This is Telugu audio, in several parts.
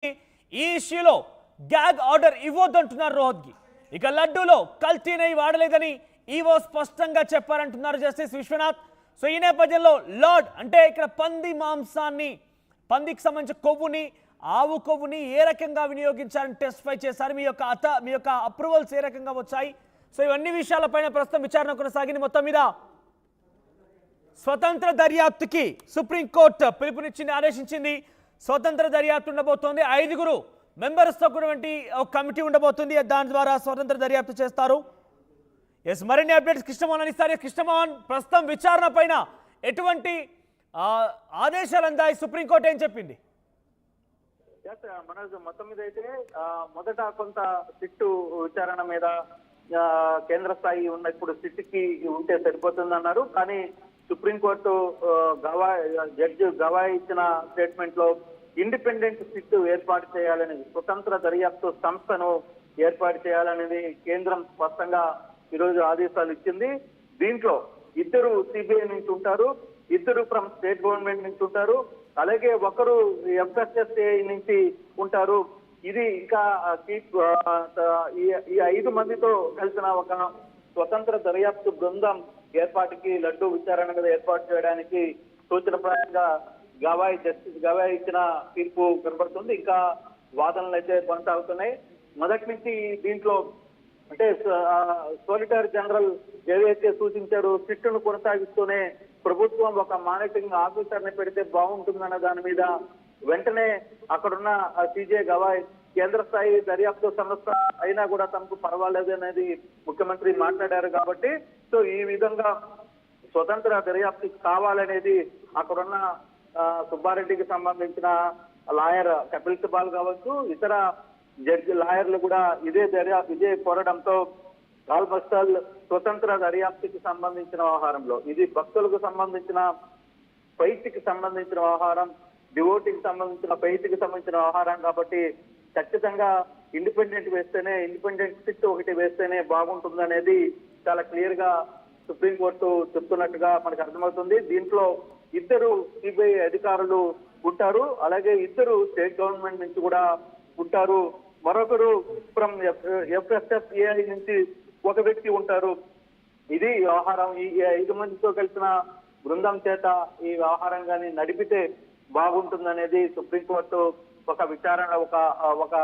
ఈ ఇష్యూలో గ్యాగ్ ఆర్డర్ ఇవ్వొద్దంటున్నారు రోహత్గి. ఇక లడ్డూలో కల్తీ నెయ్యి వాడలేదని ఈవో స్పష్టంగా చెప్పారంటున్నారు జస్టిస్ విశ్వనాథ్. సో ఈ నేపథ్యంలో లార్డ్ అంటే ఇక్కడ పంది మాంసాన్ని, పందికి సంబంధించిన కొవ్వుని, ఆవు కొవ్వుని ఏ రకంగా వినియోగించారని టెస్టిఫై చేశారు. మీ యొక్క అప్రూవల్స్ ఏ రకంగా వచ్చాయి? సో ఇవన్నీ విషయాలపైన ప్రస్తుతం విచారణ కొనసాగింది. మొత్తం మీద స్వతంత్ర దర్యాప్తుకి సుప్రీంకోర్టు పిలుపునిచ్చింది, ఆదేశించింది. స్వతంత్ర దర్యాప్తు ఉండబోతోంది. 5 మెంబర్స్తో కూడినటువంటి ఒక కమిటీ ఉండబోతుంది. దాని ద్వారా స్వతంత్ర దర్యాప్తు చేస్తారు. ఎస్, మరిన్ని అప్డేట్స్ కృష్ణమోహన్ అందిస్తారు. కృష్ణమోహన్, ప్రస్తుతం విచారణ పైన ఎటువంటి ఆదేశాలు అందాయి? సుప్రీంకోర్టు ఏం చెప్పింది? మనోజ్, మొత్తం మీద అయితే మొదట కొంత సిట్టు విచారణ మీద కేంద్ర స్థాయి ఉన్న ఇప్పుడు సిట్కి ఉంటే సరిపోతుందన్నారు. కానీ సుప్రీంకోర్టు జడ్జి గవాయి ఇచ్చిన స్టేట్మెంట్ లో ఇండిపెండెంట్ సిట్ ఏర్పాటు చేయాలనేది, స్వతంత్ర దర్యాప్తు సంస్థను ఏర్పాటు చేయాలనేది కేంద్రం స్పష్టంగా ఈరోజు ఆదేశాలు ఇచ్చింది. దీంట్లో 2 సిబిఐ నుంచి ఉంటారు, 2 ఫ్రమ్ స్టేట్ గవర్నమెంట్ నుంచి ఉంటారు, అలాగే ఒకరు FSSAI నుంచి ఉంటారు. ఇది ఇంకా ఈ 5 మందితో కలిసిన ఒక స్వతంత్ర దర్యాప్తు బృందం ఏర్పాటుకి, లడ్డూ విచారణ మీద ఏర్పాటు చేయడానికి సూచనప్రాయంగా జస్టిస్ గవాయి ఇచ్చిన తీర్పు కనబడుతుంది. ఇంకా వాదనలు అయితే కొనసాగుతున్నాయి. మొదటి నుంచి దీంట్లో అంటే సోలిటర్ జనరల్ ఏదైతే సూచించారో సిట్టును కొనసాగిస్తూనే ప్రభుత్వం ఒక మానిటరింగ్ ఆఫీసర్ని పెడితే బాగుంటుందన్న దాని మీద వెంటనే అక్కడున్న సిజే గవాయ్ కేంద్ర స్థాయి దర్యాప్తు సంస్థ అయినా కూడా తమకు పర్వాలేదు అనేది ముఖ్యమంత్రి మాట్లాడారు. కాబట్టి సో ఈ విధంగా స్వతంత్ర దర్యాప్తు కావాలనేది అక్కడున్న సుబ్బారెడ్డికి సంబంధించిన లాయర్ కపిల్ సిబాల్ కావచ్చు, ఇతర జడ్జి లాయర్లు కూడా ఇదే కోరడంతో ఆల్మోస్ట్ స్వతంత్ర దర్యాప్తుకి సంబంధించిన వ్యవహారంలో ఇది భక్తులకు సంబంధించిన పైతికి సంబంధించిన వ్యవహారం, డివోటీకి సంబంధించిన పైతికి సంబంధించిన వ్యవహారం కాబట్టి ఖచ్చితంగా ఇండిపెండెంట్ సిట్ ఒకటి వేస్తేనే బాగుంటుంది అనేది చాలా క్లియర్ గా సుప్రీంకోర్టు చెప్తున్నట్టుగా మనకు అర్థమవుతుంది. దీంట్లో 2 సిబిఐ అధికారులు ఉంటారు, అలాగే 2 స్టేట్ గవర్నమెంట్ నుంచి కూడా ఉంటారు, మరొకరు ఫ్రమ్ FSSAI నుంచి ఒక వ్యక్తి ఉంటారు. ఇది వ్యవహారం. ఈ 5 మందితో కలిసిన బృందం చేత ఈ వ్యవహారంగాని నడిపితే బాగుంటుందనేది సుప్రీంకోర్టు ఒక విచారణ ఒక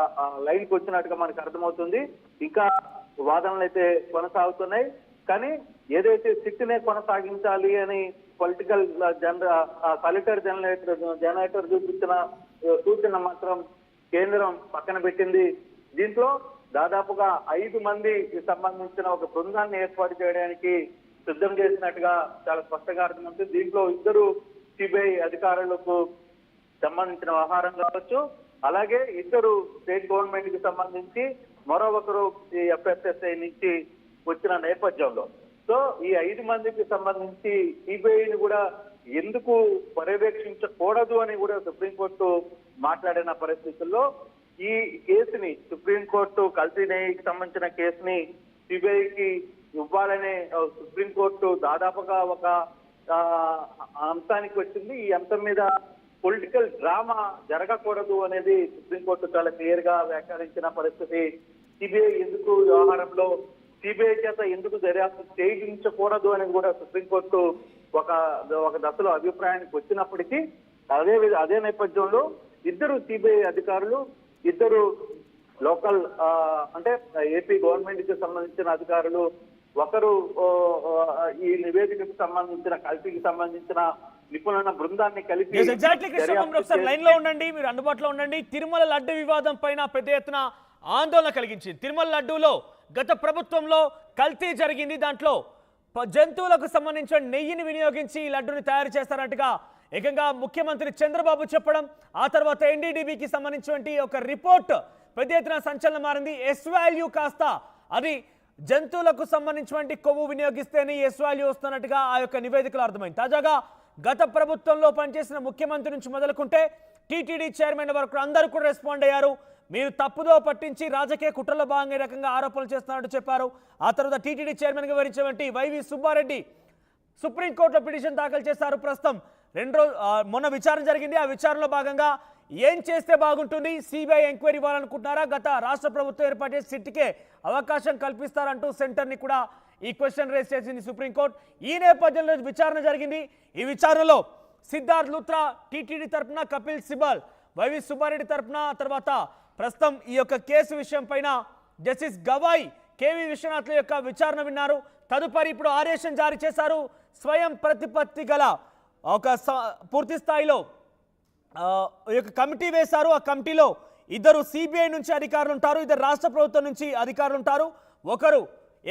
లైన్కి వచ్చినట్టుగా మనకు అర్థమవుతుంది. ఇంకా వాదనలు అయితే కొనసాగుతున్నాయి. కానీ ఏదైతే సిట్నే కొనసాగించాలి అని పొలిటికల్ సాలిటర్ జనరేటర్ చూపించిన సూచన మాత్రం కేంద్రం పక్కన పెట్టింది. దీంట్లో దాదాపుగా 5 మందికి సంబంధించిన ఒక బృందాన్ని ఏర్పాటు చేయడానికి సిద్ధం చేసినట్టుగా చాలా స్పష్టంగా అర్థమవుతుంది. దీంట్లో 2 సిబిఐ అధికారులకు సంబంధించిన వ్యవహారం కావచ్చు, అలాగే 2 స్టేట్ గవర్నమెంట్ కి సంబంధించి మరో ఒకరు FSSAI నుంచి వచ్చిన నేపథ్యంలో సో ఈ 5 మందికి సంబంధించి సిబిఐని కూడా ఎందుకు పర్యవేక్షించకూడదు అని కూడా సుప్రీంకోర్టు మాట్లాడిన పరిస్థితుల్లో ఈ కేసుని సుప్రీంకోర్టు కల్తీ నెయ్యికి సంబంధించిన కేసుని సిబిఐకి ఇవ్వాలనే సుప్రీంకోర్టు దాదాపుగా ఒక అంశానికి వచ్చింది. ఈ అంశం మీద పొలిటికల్ డ్రామా జరగకూడదు అనేది సుప్రీంకోర్టు చాలా క్లియర్ గా వ్యాఖ్యానించిన పరిస్థితి. సిబిఐ ఎందుకు వ్యవహారంలో సిబిఐ చేత ఎందుకు దర్యాప్తు చేయించకూడదు అనేది కూడా సుప్రీంకోర్టు ఒక దశలో అభిప్రాయానికి వచ్చినప్పటికీ అదే నేపథ్యంలో 2 సిబిఐ అధికారులు, 2 లోకల్ అంటే ఏపీ గవర్నమెంట్ కి సంబంధించిన అధికారులు, ఒకరు ఈ నివేదికకు సంబంధించిన కల్తీకి సంబంధించిన నిపుణుల బృందాన్ని కలిపి లైన్ లో ఉండండి, మీరు అందుబాటులో ఉండండి. తిరుమల లడ్డు వివాదం పైన పెద్ద ఎత్తున ఆందోళన కలిగించింది. తిరుమల లడ్డూలో గత ప్రభుత్వంలో కల్తీ జరిగింది. దాంట్లో జంతువులకు సంబంధించిన నెయ్యిని వినియోగించి ఈ లడ్డుని తయారు చేస్తారన్నట్టుగా ఏకంగా ముఖ్యమంత్రి చంద్రబాబు చెప్పడం, ఆ తర్వాత NDDBకి సంబంధించినటువంటి ఒక రిపోర్ట్ పెద్ద ఎత్తున సంచలనం మారింది. ఎస్ వాల్యూ కాస్త అది జంతువులకు సంబంధించినటువంటి కొవ్వు వినియోగిస్తేనే ఎస్ వాల్యూ వస్తున్నట్టుగా ఆ యొక్క నివేదికలో అర్థమైంది. తాజాగా గత ప్రభుత్వంలో పనిచేసిన ముఖ్యమంత్రి నుంచి మొదలుకుంటే టీటీడీ చైర్మన్ వరకు అందరూ కూడా రెస్పాండ్ అయ్యారు. మీరు తప్పుదో పట్టించి రాజకీయ కుట్రలో భాగంగా ఈ రకంగా ఆరోపణలు చేస్తున్నట్టు చెప్పారు. ఆ తర్వాత టీటీడీ చైర్మన్గా వివరించినటువంటి వైవి సుబ్బారెడ్డి సుప్రీంకోర్టులో పిటిషన్ దాఖలు చేశారు. ప్రస్తుతం మొన్న విచారణ జరిగింది. ఆ విచారణలో భాగంగా ఏం చేస్తే బాగుంటుంది? సిబిఐ ఎంక్వైరీ ఇవ్వాలనుకుంటున్నారా? గత రాష్ట్ర ప్రభుత్వం ఏర్పాటు చేసి సిట్కే అవకాశం కల్పిస్తారంటూ సెంటర్ని కూడా ఈ క్వశ్చన్ రేస్ చేసింది సుప్రీంకోర్టు. ఈ నేపథ్యంలో విచారణ జరిగింది. ఈ విచారణలో సిద్ధార్థ్ లూత్రా టీటీడీ తరపున, కపిల్ సిబల్ వైవి సుబ్బారెడ్డి తరపున, తర్వాత ప్రస్తుతం ఈ యొక్క కేసు విషయం పైన జస్టిస్ గవాయ్ కేవి విశ్వనాథ్ల యొక్క విచారణ విన్నారు. తదుపరి ఇప్పుడు ఆదేశం జారీ చేశారు. స్వయం ప్రతిపత్తి గల ఒక పూర్తి స్థాయిలో ఈ యొక్క కమిటీ వేశారు. ఆ కమిటీలో ఇద్దరు సిబిఐ నుంచి అధికారులు ఉంటారు, ఇద్దరు రాష్ట్ర ప్రభుత్వం నుంచి అధికారులు ఉంటారు. ఒకరు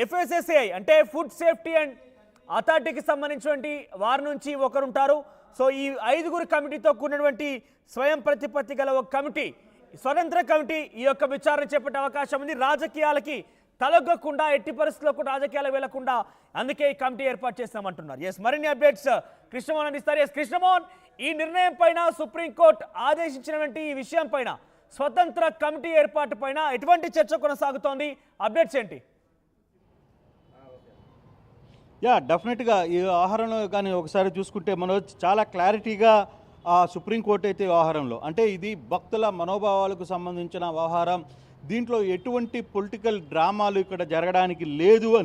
FSSAI అంటే ఫుడ్ సేఫ్టీ అండ్ అథారిటీకి సంబంధించినటువంటి వారి నుంచి ఒకరు ఉంటారు. సో ఈ 5గురు కమిటీతో కూడినటువంటి స్వయం ప్రతిపత్తి గల ఒక కమిటీ, స్వతంత్ర కమిటీ ఈ యొక్క విచారణ చేపట్టే అవకాశం ఉంది. రాజకీయాలకి తలొగ్గకుండా, ఎట్టి పరిస్థితుల్లో కూడా రాజకీయాలు వెళ్లకుండా అందుకే ఈ కమిటీ ఏర్పాటు చేస్తామంటున్నారు. ఎస్, మరిన్ని అప్డేట్స్ కృష్ణమోహన్ అందిస్తారు. ఎస్ కృష్ణమోహన్, ఈ నిర్ణయం పైన సుప్రీంకోర్టు ఆదేశించినటువంటి ఈ విషయం పైన, స్వతంత్ర కమిటీ ఏర్పాటు పైన ఎటువంటి చర్చ కొనసాగుతోంది? అప్డేట్స్ ఏంటి? డెఫినెట్గా ఈ వ్యవహారంలో కానీ ఒకసారి చూసుకుంటే మనం చాలా క్లారిటీగా సుప్రీంకోర్టు అయితే వ్యవహారంలో, అంటే ఇది భక్తుల మనోభావాలకు సంబంధించిన వ్యవహారం, దీంట్లో ఎటువంటి పొలిటికల్ డ్రామాలు ఇక్కడ జరగడానికి లేదు అని